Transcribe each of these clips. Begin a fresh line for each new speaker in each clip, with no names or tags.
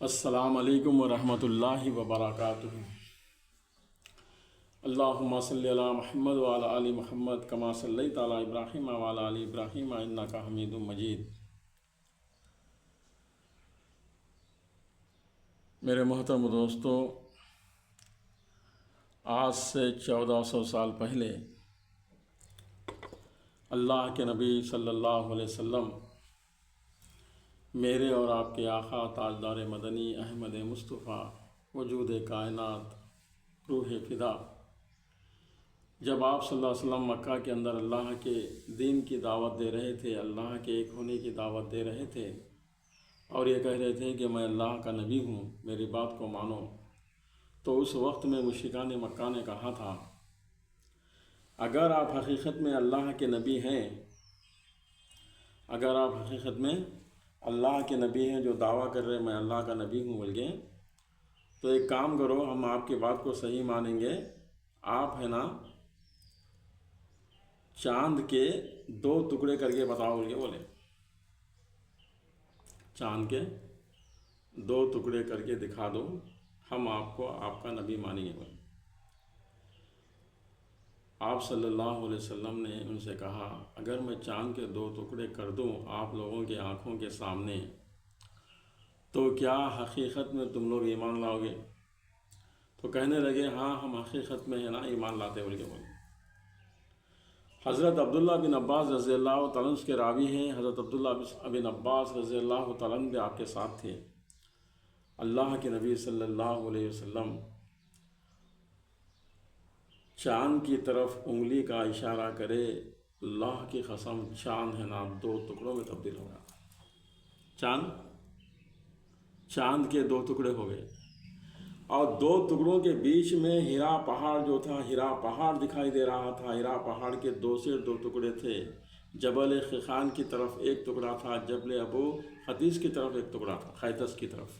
السلام علیکم ورحمۃ اللہ وبرکاتہ۔ اللہم صلی علی محمد وعلی آل محمد کما صلیت علی ابراہیم وعلی آل ابراہیم انک حمید مجید۔ میرے محترم دوستو، آج سے 1400 سال پہلے اللہ کے نبی صلی اللہ علیہ وسلم میرے اور آپ کے آقا تاجدار مدنی احمد مصطفیٰ وجود کائنات روح فدا، جب آپ صلی اللہ علیہ وسلم مکہ کے اندر اللہ کے دین کی دعوت دے رہے تھے، اللہ کے ایک ہونے کی دعوت دے رہے تھے اور یہ کہہ رہے تھے کہ میں اللہ کا نبی ہوں، میری بات کو مانو، تو اس وقت میں مشرکان مکہ نے کہا تھا اگر آپ حقیقت میں اللہ کے نبی ہیں، اگر آپ حقیقت میں اللہ کے نبی ہیں جو دعویٰ کر رہے میں اللہ کا نبی ہوں بول کے، تو ایک کام کرو، ہم آپ کی بات کو صحیح مانیں گے، آپ ہے نا چاند کے 2 ٹکڑے کر کے بتاؤ بول کے بولے، چاند کے 2 ٹکڑے کر کے دکھا دو، ہم آپ کو آپ کا نبی مانیں گے بولے۔ آپ صلی اللہ علیہ وسلم نے ان سے کہا اگر میں چاند کے 2 ٹکڑے کر دوں آپ لوگوں کے آنکھوں کے سامنے، تو کیا حقیقت میں تم لوگ ایمان لاؤ گے؟ تو کہنے لگے ہاں ہم حقیقت میں ہے نا ایمان لاتے بول کے بولے۔ حضرت عبداللہ بن عباس رضی اللہ تعالیٰ عنہ کے راوی ہیں، حضرت عبداللہ بن عباس رضی اللہ تعالیٰ عنہ بھی آپ کے ساتھ تھے۔ اللہ کے نبی صلی اللہ علیہ وسلم چاند کی طرف انگلی کا اشارہ کرے، اللہ کی قسم چاند ہے نا 2 ٹکڑوں میں تبدیل ہو گیا، چاند کے 2 ٹکڑے ہو گئے، اور 2 ٹکڑوں کے بیچ میں ہیرا پہاڑ جو تھا، ہیرا پہاڑ دکھائی دے رہا تھا۔ ہیرا پہاڑ کے 2 سے 2 ٹکڑے تھے، جبل خیخان کی طرف 1 ٹکڑا تھا، جبل ابو قتیس کی طرف 1 ٹکڑا تھا، خیتس کی طرف۔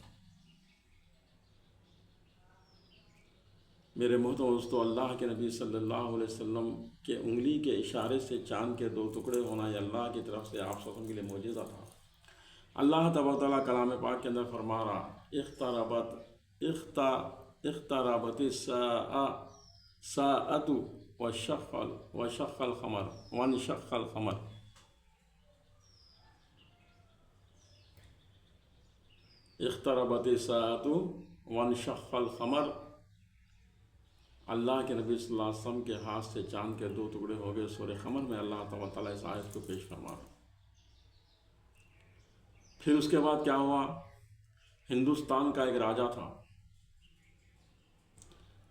میرے محترم دوستو، اللہ کے نبی صلی اللہ علیہ وسلم کے انگلی کے اشارے سے چاند کے 2 ٹکڑے ہونا یہ اللہ کی طرف سے آپ سب کے لیے معجزہ تھا۔ اللہ تبارک تعالیٰ کلام پاک کے اندر فرما رہا اقتربت الساعۃ وانشق القمر۔ اقتربت الساعۃ وانشق القمر، اللہ کے نبی صلی اللہ علیہ وسلم کے ہاتھ سے چاند کے 2 ٹکڑے ہو گئے۔ سورہ قمر میں اللہ تعالیٰ اس آیت کو پیش فرما رہا۔ پھر اس کے بعد کیا ہوا؟ ہندوستان کا ایک راجا تھا،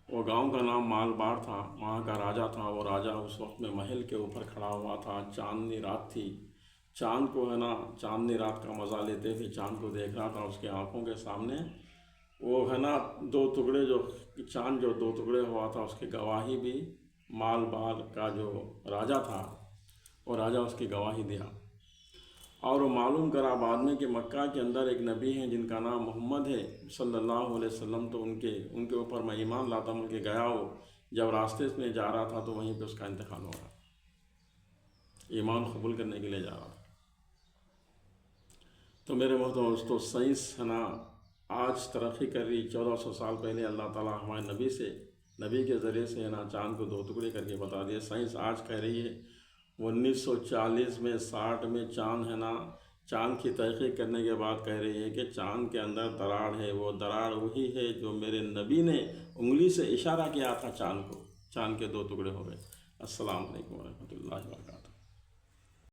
وہ گاؤں کا نام مالبار تھا، وہاں کا راجا تھا۔ وہ راجا اس وقت میں محل کے اوپر کھڑا ہوا تھا، چاندنی رات تھی، چاند کو ہے نا چاندنی رات کا مزہ لیتے ہوئے چاند کو دیکھ رہا تھا۔ اس کے آنکھوں کے سامنے وہ ہے نا 2 ٹکڑے جو چاند جو 2 ٹکڑے ہوا تھا، اس کی گواہی بھی مالبار کا جو راجا تھا وہ راجا اس کی گواہی دیا، اور وہ معلوم کرا بعد میں کہ مکہ کے اندر ایک نبی ہیں جن کا نام محمد ہے صلی اللہ علیہ وسلم، تو ان کے اوپر میں ایمان لاتا ہوں کہ گیا ہو، جب راستے میں جا رہا تھا تو وہیں پہ اس کا انتقال ہو رہا، ایمان قبول کرنے کے لیے جا رہا۔ تو میرے محترم دوستو، سائنس ہے نا آج ترقی کر رہی، 1400 سال پہلے اللہ تعالیٰ ہمارے نبی کے ذریعے سے ہے نا چاند کو 2 ٹکڑے کر کے بتا دیا۔ سائنس آج کہہ رہی ہے 1940 میں 60 میں چاند ہے نا چاند کی تحقیق کرنے کے بعد کہہ رہی ہے کہ چاند کے اندر دراڑ ہے، وہ دراڑ وہی ہے جو میرے نبی نے انگلی سے اشارہ کیا تھا چاند کو، چاند کے 2 ٹکڑے ہو گئے۔ السلام علیکم ورحمۃ اللہ وبرکاتہ۔